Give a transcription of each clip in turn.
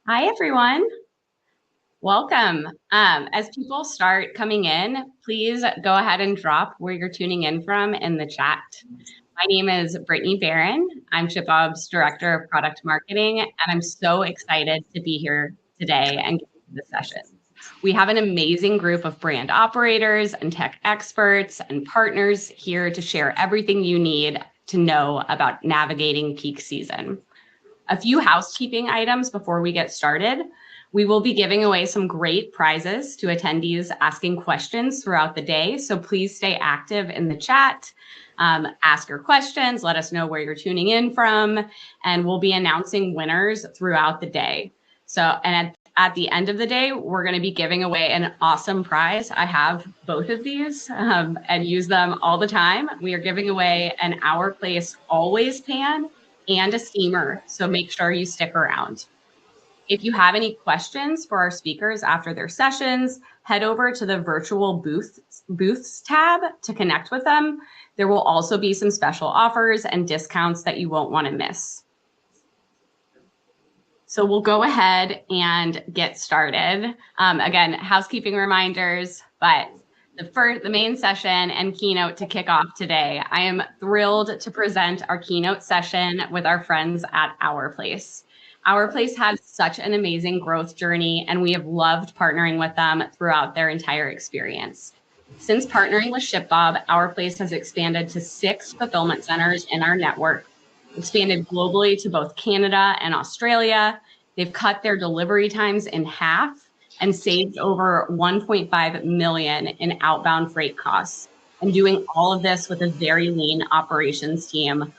Hi, everyone. Welcome. As people start coming in, please go ahead and drop where you're tuning in from in the chat. My name is Brittany Barron. I'm ShipBob's Director of Product Marketing, and I'm so excited to be here today and get into the session. We have an amazing group of brand operators and tech experts and partners here to share everything you need to know about navigating peak season. A few housekeeping items before we get started. We will be giving away some great prizes to attendees asking questions throughout the day. So please stay active in the chat, ask your questions, let us know where you're tuning in from, and we'll be announcing winners throughout the day. So, and at the end of the day, we're going to be giving away an awesome prize. I have both of these and use them all the time. We are giving away an Our Place Always pan and a steamer, so make sure you stick around. If you have any questions for our speakers after their sessions, head over to the virtual booths tab to connect with them. There will also be some special offers and discounts that you won't want to miss. So we'll go ahead and get started. Again, housekeeping reminders, but the main session and keynote to kick off today. I am thrilled to present our keynote session with our friends at Our Place. Our Place had such an amazing growth journey, and we have loved partnering with them throughout their entire experience. Since partnering with ShipBob, Our Place has expanded to 6 fulfillment centers in our network, expanded globally to both Canada and Australia. They've cut their delivery times in half and saved over 1.5 million in outbound freight costs, and doing all of this with a very lean operations team,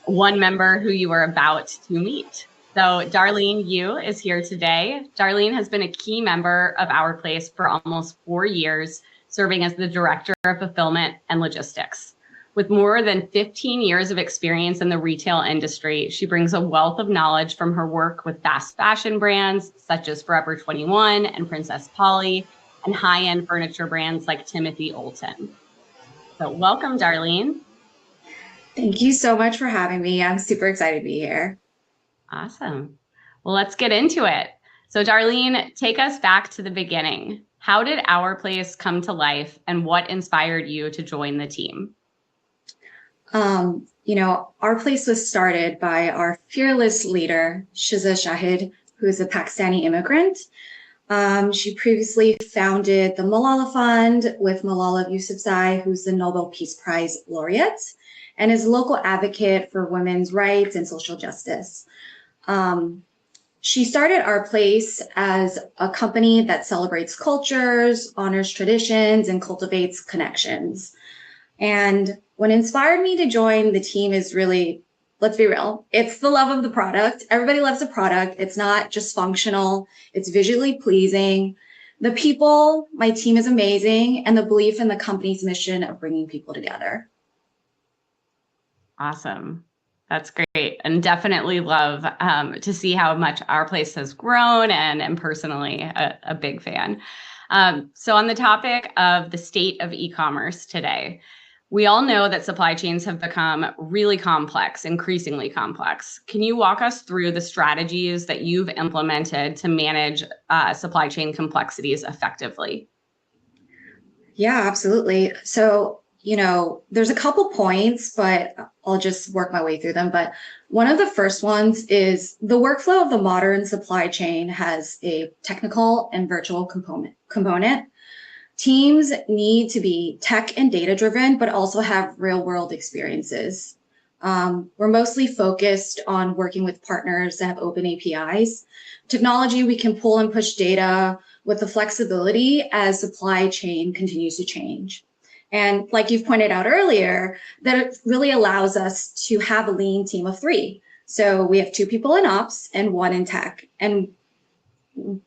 one member who you are about to meet. So Darlene Yu is here today. Darlene has been a key member of Our Place for almost 4 years, serving as the Director of Fulfillment and Logistics. With more than 15 years of experience in the retail industry, she brings a wealth of knowledge from her work with fast fashion brands such as Forever 21 and Princess Polly, and high-end furniture brands like Timothy Oulton. So welcome, Darlene. Thank you so much for having me. I'm super excited to be here. Awesome. Well, let's get into it. So Darlene, take us back to the beginning. How did Our Place come to life, and what inspired you to join the team? Our Place was started by our fearless leader, Shiza Shahid, who is a Pakistani immigrant. She previously founded the Malala Fund with Malala Yousafzai, who's the Nobel Peace Prize laureate, and is a local advocate for women's rights and social justice. She started Our Place as a company that celebrates cultures, honors traditions, and cultivates connections. And what inspired me to join the team is really, let's be real, it's the love of the product. Everybody loves a product. It's not just functional. It's visually pleasing. The people, my team is amazing, and the belief in the company's mission of bringing people together. Awesome. That's great. And definitely love to see how much Our Place has grown, and personally a big fan. So on the topic of the state of e-commerce today, we all know that supply chains have become really complex, increasingly complex. Can you walk us through the strategies that you've implemented to manage supply chain complexities effectively? Yeah, absolutely. So, there's a couple points, but I'll just work my way through them. But one of the first ones is the workflow of the modern supply chain has a technical and virtual component. Teams need to be tech and data driven, but also have real world experiences. We're mostly focused on working with partners that have open APIs. Technology, we can pull and push data with the flexibility as supply chain continues to change. And like you've pointed out earlier, that it really allows us to have a lean team of 3. So we have 2 people in ops and 1 in tech. And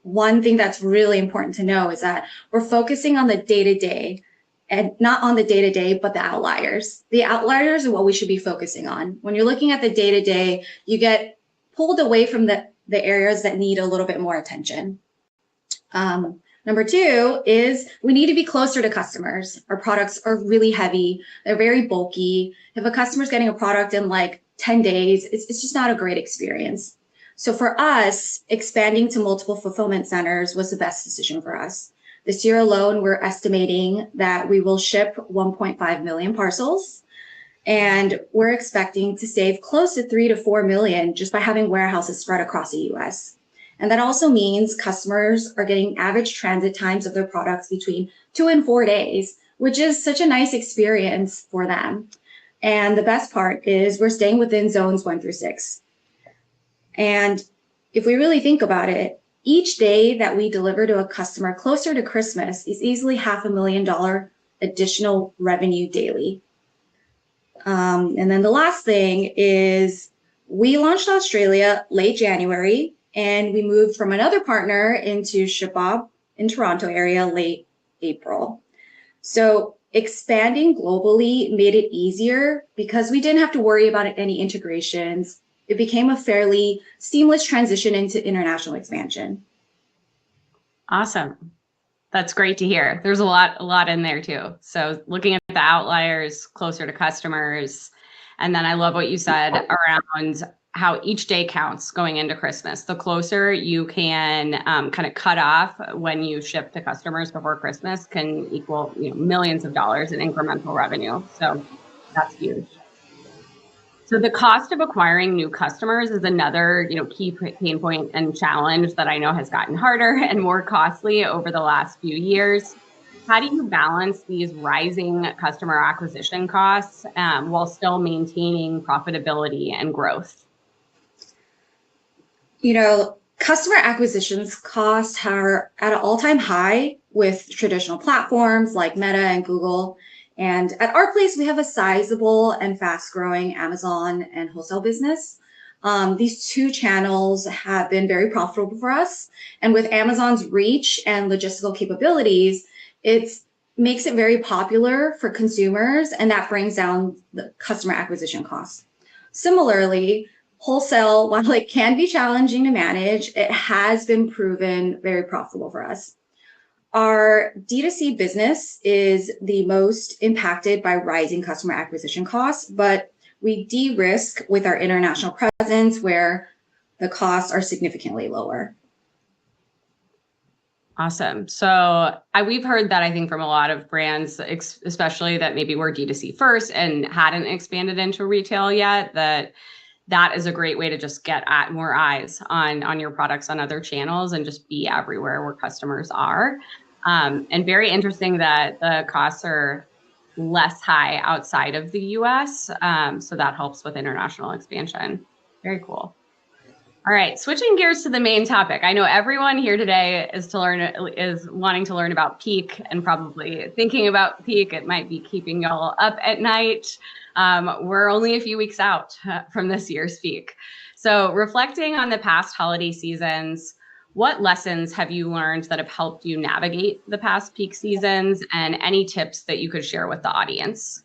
one thing that's really important to know is that we're focusing on the day-to-day, and not on the day-to-day, but the outliers. The outliers are what we should be focusing on. When you're looking at the day-to-day, you get pulled away from the areas that need a little bit more attention. Number 2 is we need to be closer to customers. Our products are really heavy. They're very bulky. If a customer's getting a product in like 10 days, it's just not a great experience. So for us, expanding to multiple fulfillment centers was the best decision for us. This year alone, we're estimating that we will ship 1.5 million parcels, and we're expecting to save close to 3 to 4 million just by having warehouses spread across the US. And that also means customers are getting average transit times of their products between 2 and 4 days, which is such a nice experience for them. And the best part is we're staying within zones 1 through 6. And if we really think about it, each day that we deliver to a customer closer to Christmas is easily $500,000 additional revenue daily. And then the last thing is we launched Australia late January, and we moved from another partner into ShipBob in Toronto area late April. So expanding globally made it easier because we didn't have to worry about any integrations. It became a fairly seamless transition into international expansion. Awesome. That's great to hear. There's a lot in there too. So looking at the outliers closer to customers. And then I love what you said around how each day counts going into Christmas. The closer you can kind of cut off when you ship to customers before Christmas can equal millions of dollars in incremental revenue. So that's huge. So the cost of acquiring new customers is another, key pain point and challenge that I know has gotten harder and more costly over the last few years. How do you balance these rising customer acquisition costs while still maintaining profitability and growth? Customer acquisitions costs are at an all-time high with traditional platforms like Meta and Google. And at our place, we have a sizable and fast-growing Amazon and wholesale business. These two channels have been very profitable for us. And with Amazon's reach and logistical capabilities, it makes it very popular for consumers, and that brings down the customer acquisition costs. Similarly, wholesale, while it can be challenging to manage, it has been proven very profitable for us. Our D2C business is the most impacted by rising customer acquisition costs, but we de-risk with our international presence where the costs are significantly lower. Awesome. So we've heard that, I think, from a lot of brands, especially that maybe were D2C first and hadn't expanded into retail yet, that is a great way to just get at more eyes on your products on other channels and just be everywhere where customers are. And very interesting that the costs are less high outside of the US. So that helps with international expansion. Very cool. All right, switching gears to the main topic. I know everyone here today is wanting to learn about peak and probably thinking about peak. It might be keeping y'all up at night. We're only a few weeks out from this year's peak. So reflecting on the past holiday seasons, what lessons have you learned that have helped you navigate the past peak seasons, and any tips that you could share with the audience?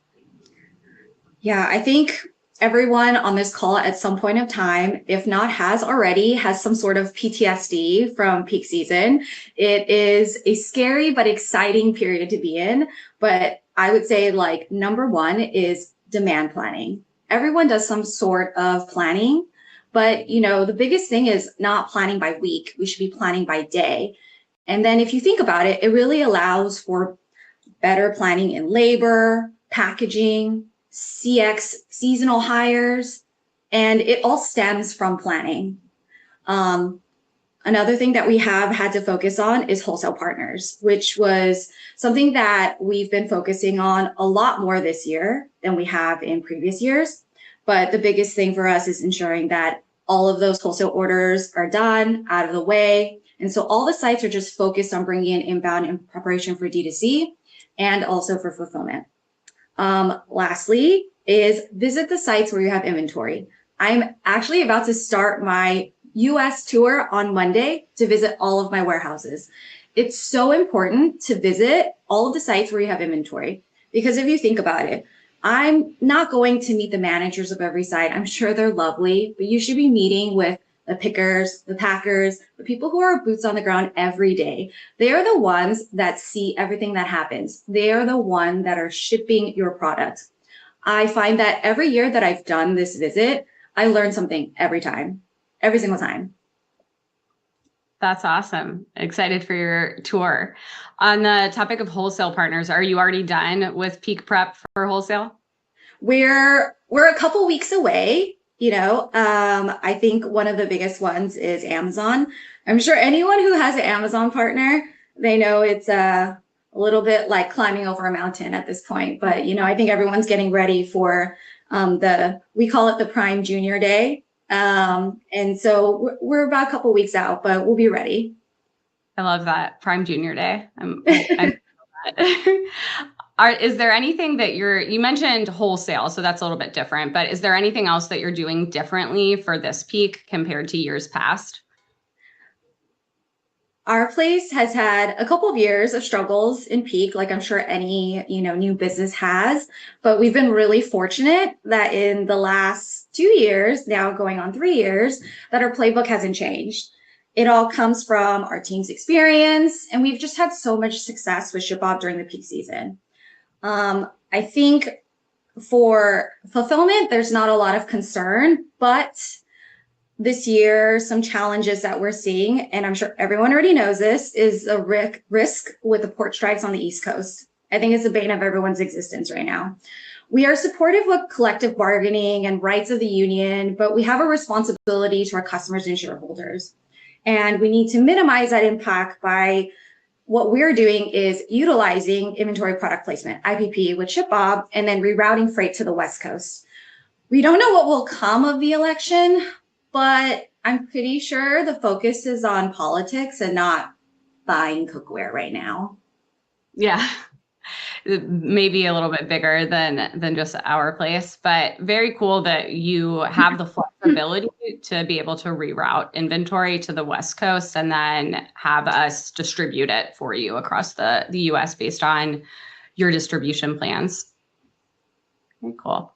Yeah, I think everyone on this call at some point of time, if not has already, has some sort of PTSD from peak season. It is a scary but exciting period to be in. But I would say number one is demand planning. Everyone does some sort of planning, but the biggest thing is not planning by week. We should be planning by day. And then if you think about it, it really allows for better planning in labor, packaging, CX, seasonal hires, and it all stems from planning. Another thing that we have had to focus on is wholesale partners, which was something that we've been focusing on a lot more this year than we have in previous years. But the biggest thing for us is ensuring that all of those wholesale orders are done, out of the way. And so all the sites are just focused on bringing in inbound in preparation for D2C and also for fulfillment. Lastly is visit the sites where you have inventory. I'm actually about to start my US tour on Monday to visit all of my warehouses. It's so important to visit all of the sites where you have inventory, because if you think about it, I'm not going to meet the managers of every site. I'm sure they're lovely, but you should be meeting with the pickers, the packers, the people who are boots on the ground every day. They are the ones that see everything that happens. They are the ones that are shipping your product. I find that every year that I've done this visit, I learn something every time. every single time. That's awesome. Excited for your tour. On the topic of wholesale partners, are you already done with peak prep for wholesale? We're a couple weeks away. I think one of the biggest ones is Amazon. I'm sure anyone who has an Amazon partner, they know it's a little bit like climbing over a mountain at this point. But I think everyone's getting ready for we call it the Prime Junior Day. And so we're about a couple weeks out, but we'll be ready. I love that Prime Junior Day. Is there anything that you mentioned wholesale, so that's a little bit different, but is there anything else that you're doing differently for this peak compared to years past? Our place has had a couple of years of struggles in peak, like I'm sure any, new business has, but we've been really fortunate that in the last 2 years, now going on 3 years, that our playbook hasn't changed. It all comes from our team's experience, and we've just had so much success with ShipBob during the peak season. I think for fulfillment, there's not a lot of concern, but this year, some challenges that we're seeing, and I'm sure everyone already knows this, is a risk with the port strikes on the East Coast. I think it's the bane of everyone's existence right now. We are supportive of collective bargaining and rights of the union, but we have a responsibility to our customers and shareholders. And we need to minimize that impact by what we're doing is utilizing inventory product placement, IPP, with ShipBob, and then rerouting freight to the West Coast. We don't know what will come of the election, but I'm pretty sure the focus is on politics and not buying cookware right now. Yeah. Maybe a little bit bigger than just our place, but very cool that you have the flexibility to be able to reroute inventory to the West Coast and then have us distribute it for you across the US based on your distribution plans. Very cool.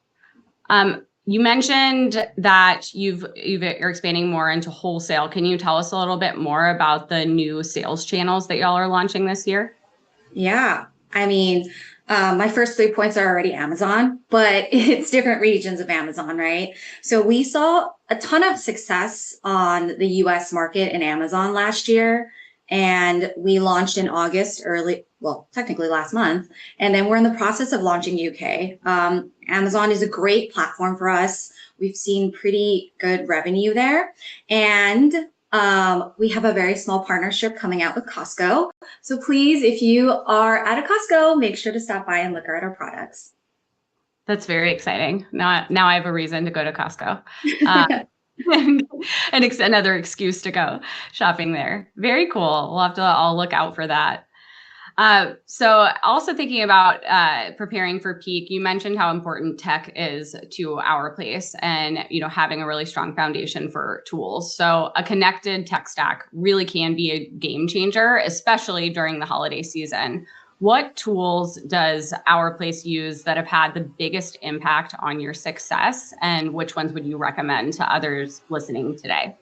You mentioned that you're expanding more into wholesale. Can you tell us a little bit more about the new sales channels that y'all are launching this year? Yeah. I mean, my first 3 points are already Amazon, but it's different regions of Amazon, right? So we saw a ton of success on the US market in Amazon last year. And we launched in August technically last month. And then we're in the process of launching UK. Amazon is a great platform for us. We've seen pretty good revenue there. And we have a very small partnership coming out with Costco. So please, if you are at a Costco, make sure to stop by and look at our products. That's very exciting. Now I have a reason to go to Costco. And another excuse to go shopping there. Very cool. We'll have to all look out for that. So also thinking about preparing for peak, you mentioned how important tech is to our place and, having a really strong foundation for tools. So a connected tech stack really can be a game changer, especially during the holiday season. What tools does our place use that have had the biggest impact on your success, and which ones would you recommend to others listening today?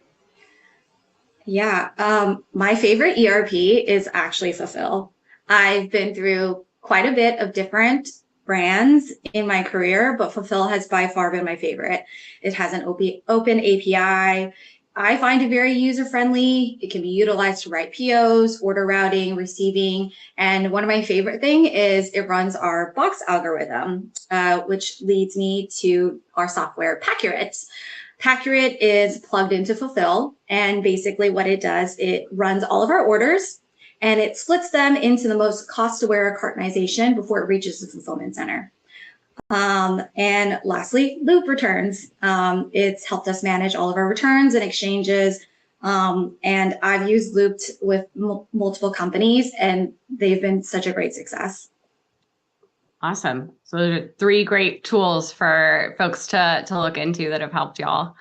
Yeah, my favorite ERP is actually Fulfill. I've been through quite a bit of different brands in my career, but Fulfill has by far been my favorite. It has an open API. I find it very user-friendly. It can be utilized to write POs, order routing, receiving. And one of my favorite thing is it runs our box algorithm, which leads me to our software, Packurate. Packurate is plugged into Fulfill. And basically what it does, it runs all of our orders and it splits them into the most cost-aware cartonization before it reaches the fulfillment center. And lastly, Loop returns. It's helped us manage all of our returns and exchanges. And I've used Loop with multiple companies, and they've been such a great success. Awesome. So those are 3 great tools for folks to look into that have helped y'all.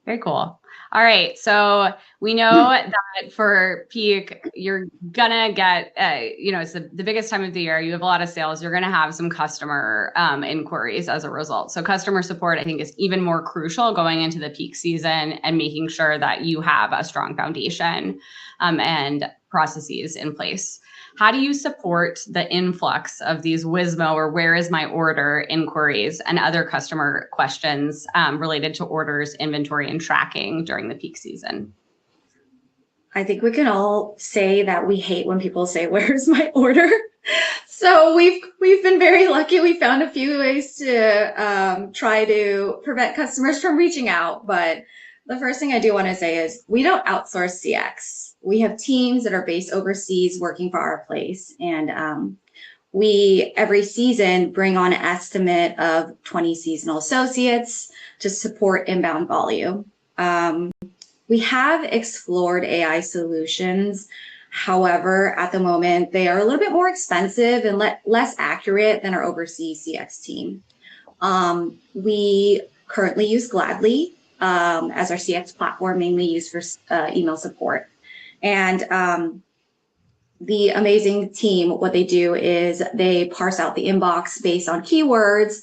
Very cool. All right. So We know that for peak, you're gonna get, it's the biggest time of the year. You have a lot of sales. You're gonna have some customer inquiries as a result. So customer support, I think, is even more crucial going into the peak season and making sure that you have a strong foundation and processes in place. How do you support the influx of these WISMO or where is my order inquiries and other customer questions related to orders, inventory, and tracking during the peak season? I think we can all say that we hate when people say, "Where's my order?" So we've been very lucky. We found a few ways to try to prevent customers from reaching out. But the first thing I do want to say is we don't outsource CX. We have teams that are based overseas working for our place, and we every season bring on an estimate of 20 seasonal associates to support inbound volume. We have explored AI solutions. However, at the moment, they are a little bit more expensive and less accurate than our overseas CX team. We currently use Gladly as our CX platform, mainly used for email support. And the amazing team, what they do is they parse out the inbox based on keywords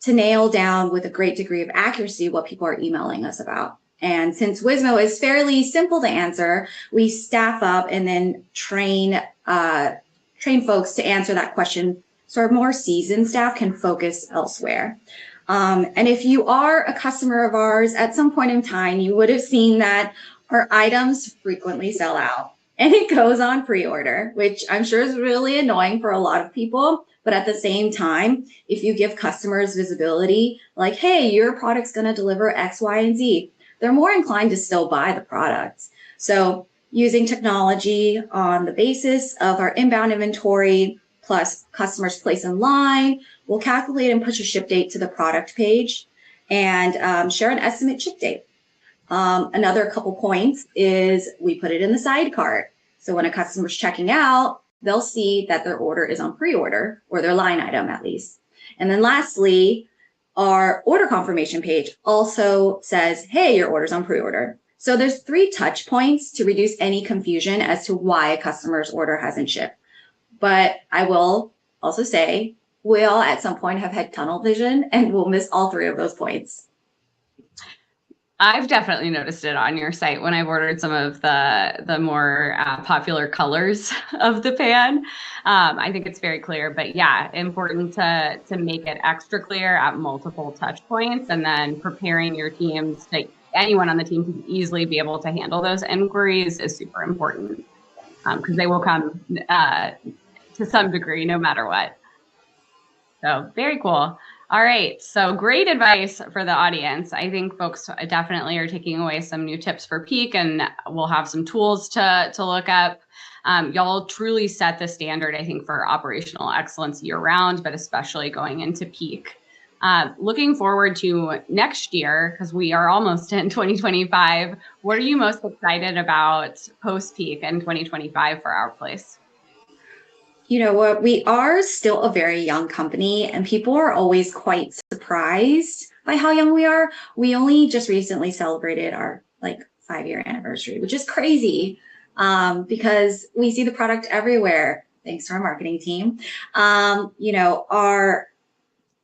to nail down with a great degree of accuracy what people are emailing us about. And since WISMO is fairly simple to answer, we staff up and then train folks to answer that question so our more seasoned staff can focus elsewhere. And if you are a customer of ours, at some point in time, you would have seen that our items frequently sell out. And it goes on pre-order, which I'm sure is really annoying for a lot of people. But at the same time, if you give customers visibility, like, hey, your product's going to deliver X, Y, and Z, they're more inclined to still buy the product. So using technology on the basis of our inbound inventory plus customers place in line, we'll calculate and push a ship date to the product page and share an estimate ship date. Another couple points is we put it in the side cart. So when a customer's checking out, they'll see that their order is on pre-order or their line item at least. And then lastly, our order confirmation page also says, hey, your order's on pre-order. So there's 3 touch points to reduce any confusion as to why a customer's order hasn't shipped. But I will also say we all at some point have had tunnel vision and we'll miss all 3 of those points. I've definitely noticed it on your site when I've ordered some of the more popular colors of the pan. I think it's very clear, but yeah, important to make it extra clear at multiple touch points, and then preparing your teams, like anyone on the team, to easily be able to handle those inquiries is super important because they will come to some degree, no matter what. So very cool. All right, so great advice for the audience. I think folks definitely are taking away some new tips for peak, and we'll have some tools to look up. Y'all truly set the standard, I think, for operational excellence year round, but especially going into peak. Looking forward to next year, because we are almost in 2025, what are you most excited about post-peak in 2025 for our place? You know what? We are still a very young company, and people are always quite surprised by how young we are. We only just recently celebrated our 5-year anniversary, which is crazy because we see the product everywhere. Thanks to our marketing team. The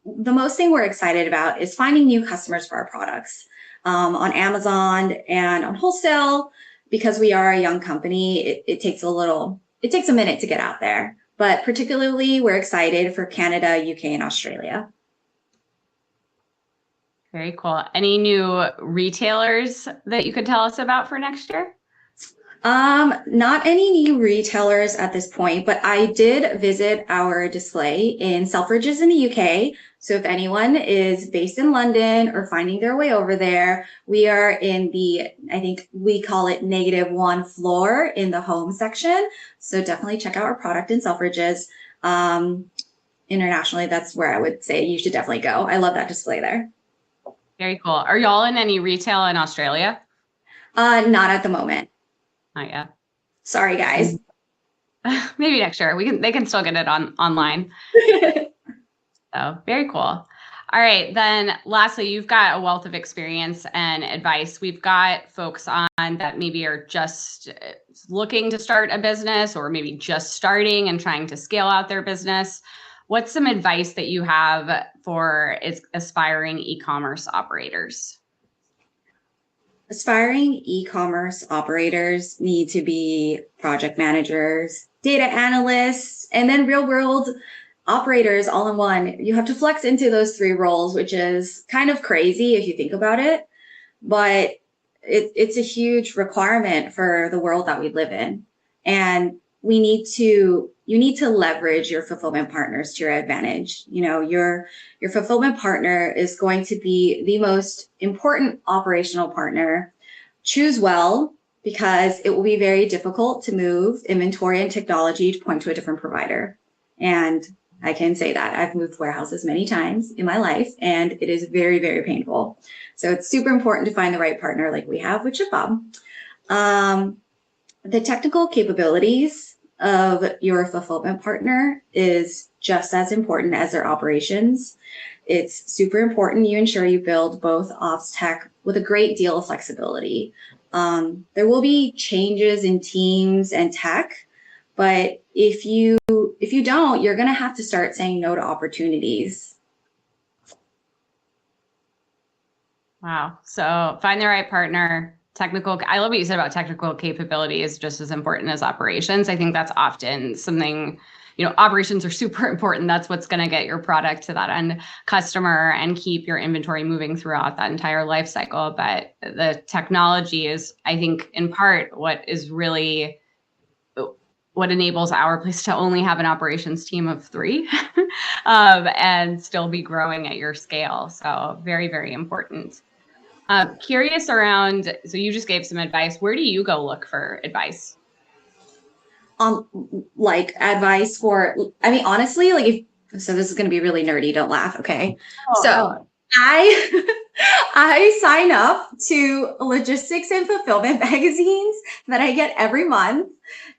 most thing we're excited about is finding new customers for our products on Amazon and on wholesale. Because we are a young company, it takes a minute to get out there. But particularly, we're excited for Canada, UK, and Australia. Very cool. Any new retailers that you could tell us about for next year? Not any new retailers at this point, but I did visit our display in Selfridges in the UK. So if anyone is based in London or finding their way over there, we are in I think we call it -1 floor in the home section. So definitely check out our product in Selfridges. Internationally, that's where I would say you should definitely go. I love that display there. Very cool. Are y'all in any retail in Australia? Not at the moment. Not yet. Sorry, guys. Maybe next year. They can still get it online. So very cool. All right, then lastly, you've got a wealth of experience and advice. We've got folks on that maybe are just looking to start a business or maybe just starting and trying to scale out their business. What's some advice that you have for aspiring e-commerce operators? Aspiring e-commerce operators need to be project managers, data analysts, and then real world operators all in one. You have to flex into those three roles, which is kind of crazy if you think about it, but it's a huge requirement for the world that we live in. And you need to leverage your fulfillment partners to your advantage. You know, your fulfillment partner is going to be the most important operational partner. Choose well, because it will be very difficult to move inventory and technology to point to a different provider. And I can say that I've moved warehouses many times in my life, and it is very, very painful. So it's super important to find the right partner like we have with ShipBob. The technical capabilities of your fulfillment partner is just as important as their operations. It's super important you ensure you build both ops tech with a great deal of flexibility. There will be changes in teams and tech, but if you don't, you're going to have to start saying no to opportunities. Wow. So find the right partner. I love what you said about technical capability is just as important as operations. I think that's often something, operations are super important. That's what's going to get your product to that end customer and keep your inventory moving throughout that entire life cycle. But the technology is, I think, in part what enables our place to only have an operations team of 3 and still be growing at your scale. So very, very important. Curious around, so you just gave some advice. Where do you go look for advice? Like advice for, honestly, so this is going to be really nerdy. Don't laugh. Okay. Oh, so no. I sign up to logistics and fulfillment magazines that I get every month.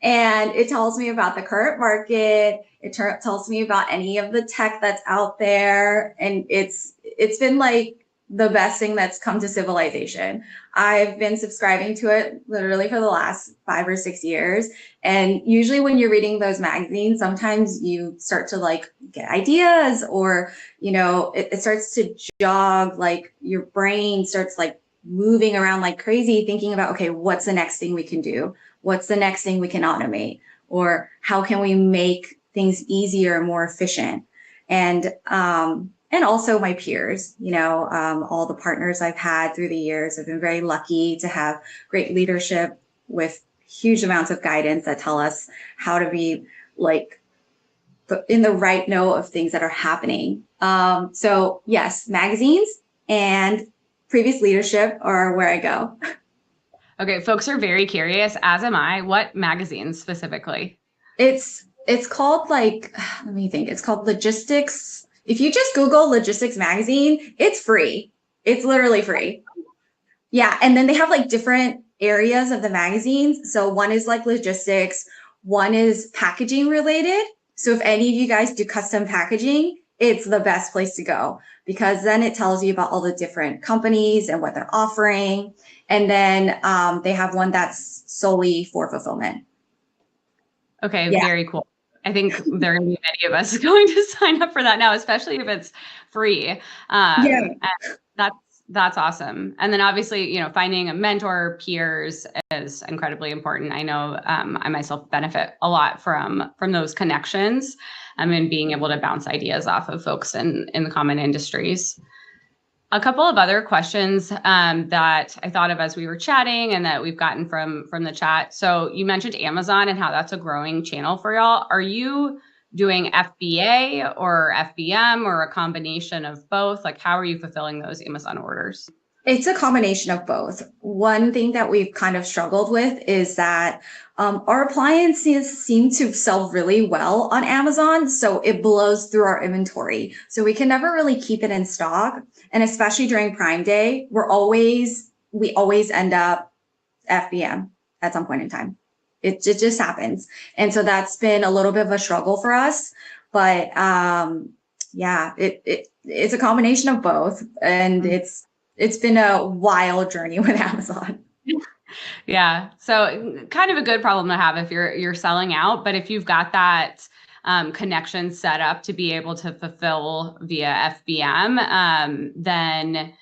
And it tells me about the current market. It tells me about any of the tech that's out there. And it's been like the best thing that's come to civilization. I've been subscribing to it literally for the last 5 or 6 years. And usually when you're reading those magazines, sometimes you start to get ideas, or, it starts to jog, your brain starts moving around like crazy, thinking about, okay, what's the next thing we can do? What's the next thing we can automate? Or how can we make things easier and more efficient? And also my peers, all the partners I've had through the years. I've been very lucky to have great leadership with huge amounts of guidance that tell us how to be in the right know of things that are happening. So yes, magazines and previous leadership are where I go. Okay, folks are very curious, as am I. What magazines specifically? It's called let me think. It's called Logistics. If you just Google Logistics Magazine, it's free. It's literally free. Yeah. And then they have different areas of the magazines. So one is logistics, one is packaging related. So if any of you guys do custom packaging, it's the best place to go, because then it tells you about all the different companies and what they're offering. And then they have one that's solely for fulfillment. Okay, yeah. Very cool. I think there are going to be many of us going to sign up for that now, especially if it's free. Yeah. That's awesome. And then obviously, finding a mentor, peers is incredibly important. I know I myself benefit a lot from those connections and being able to bounce ideas off of folks in the common industries. A couple of other questions that I thought of as we were chatting and that we've gotten from the chat. So you mentioned Amazon and how that's a growing channel for y'all. Are you doing FBA or FBM or a combination of both? How are you fulfilling those Amazon orders? It's a combination of both. One thing that we've kind of struggled with is that our appliances seem to sell really well on Amazon, so it blows through our inventory. So we can never really keep it in stock. And especially during Prime Day, we always end up FBM at some point in time. It just happens. And so that's been a little bit of a struggle for us. But yeah, it's a combination of both, and it's been a wild journey with Amazon. Yeah. So kind of a good problem to have if you're selling out, but if you've got that connection set up to be able to fulfill via FBM, then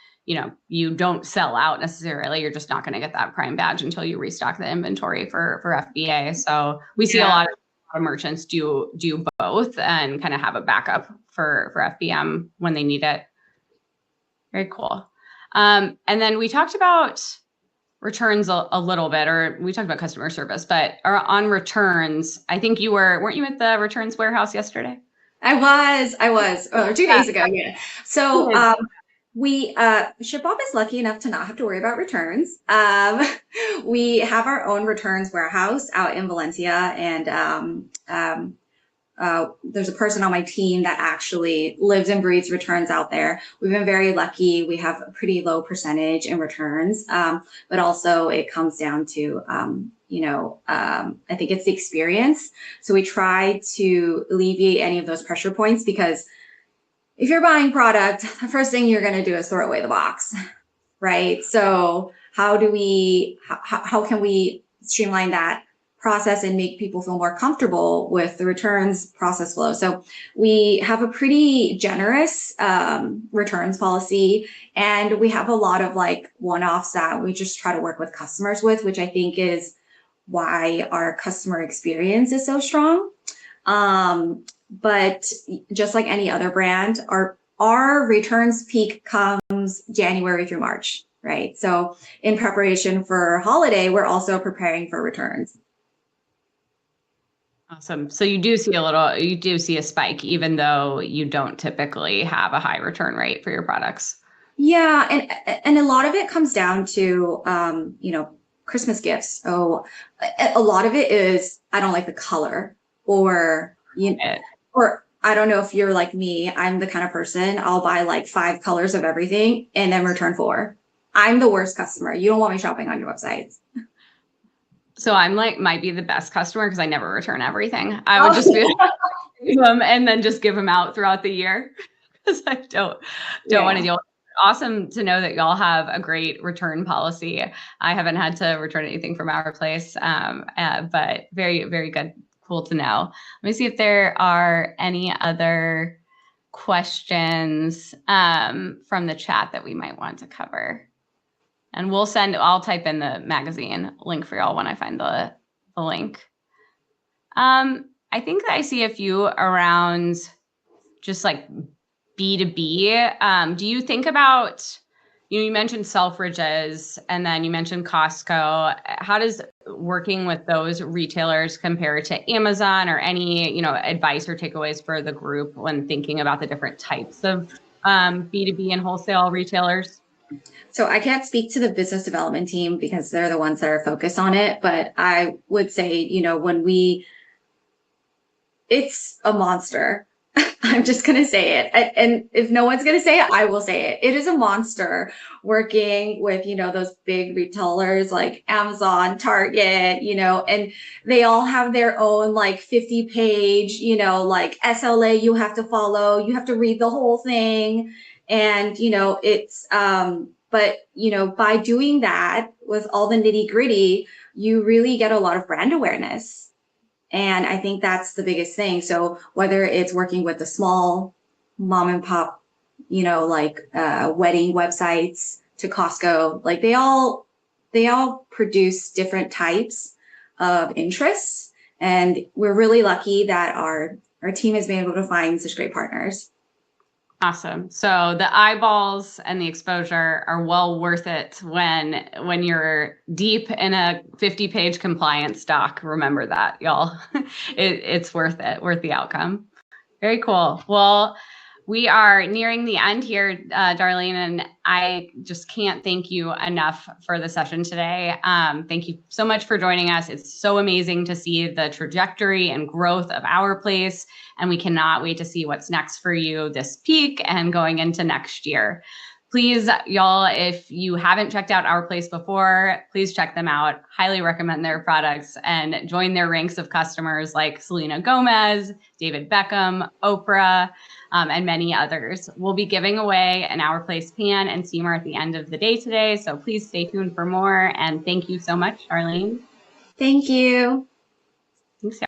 you don't sell out necessarily. You're just not going to get that Prime badge until you restock the inventory for FBA. So we see a lot of merchants do both and kind of have a backup for FBM when they need it. Very cool. And then we talked about returns a little bit, or we talked about customer service, but on returns, I think weren't you at the returns warehouse yesterday? I was 2 days ago. Yeah. So, ShipBob is lucky enough to not have to worry about returns. We have our own returns warehouse out in Valencia, and there's a person on my team that actually lives and breathes returns out there. We've been very lucky. We have a pretty low percentage in returns, but also it comes down to, I think it's the experience. So we try to alleviate any of those pressure points, because if you're buying product, the first thing you're going to do is throw away the box, right? So how can we streamline that process and make people feel more comfortable with the returns process flow? So we have a pretty generous returns policy, and we have a lot of like one-offs that we just try to work with customers with, which I think is why our customer experience is so strong. But just like any other brand, our returns peak comes January through March, right? So in preparation for holiday, we're also preparing for returns. Awesome. So you do see a spike, even though you don't typically have a high return rate for your products. Yeah, and a lot of it comes down to Christmas gifts. Oh, a lot of it is I don't like the color, or or I don't know if you're like me. I'm the kind of person, I'll buy like 5 colors of everything and then return 4. I'm the worst customer. You don't want me shopping on your websites. So I'm might be the best customer because I never return everything. I would just be them and then just give them out throughout the year because I don't want to deal with it. Awesome to know that y'all have a great return policy. I haven't had to return anything from our place, but very, very good. Cool to know. Let me see if there are any other questions from the chat that we might want to cover. And I'll type in the magazine link for y'all when I find the link. I think I see a few around just like B2B. Do you think about, you mentioned Selfridges and then you mentioned Costco. How does working with those retailers compare to Amazon, or any, advice or takeaways for the group when thinking about the different types of B2B and wholesale retailers? So I can't speak to the business development team because they're the ones that are focused on it. But I would say, it's a monster. I'm just going to say it. And if no one's going to say it, I will say it. It is a monster working with, those big retailers like Amazon, Target, and they all have their own like 50-page, like SLA you have to follow. You have to read the whole thing. And, it's, but, by doing that with all the nitty gritty, you really get a lot of brand awareness. And I think that's the biggest thing. So whether it's working with the small mom and pop, wedding websites to Costco, like they all produce different types of interests. And we're really lucky that our team has been able to find such great partners. Awesome. So the eyeballs and the exposure are well worth it when you're deep in a 50-page compliance doc. Remember that, y'all. It's worth it, worth the outcome. Very cool. Well, we are nearing the end here, Darlene, and I just can't thank you enough for the session today. Thank you so much for joining us. It's so amazing to see the trajectory and growth of our place, and we cannot wait to see what's next for you this peak and going into next year. Please please, y'all, if you haven't checked out Our Place before, please check them out. Highly recommend their products and join their ranks of customers like Selena Gomez, David Beckham, Oprah, and many others. We'll be giving away an Our Place pan and steamer at the end of the day today, so please stay tuned for more. And thank you so much, Darlene. Thank you. Thanks,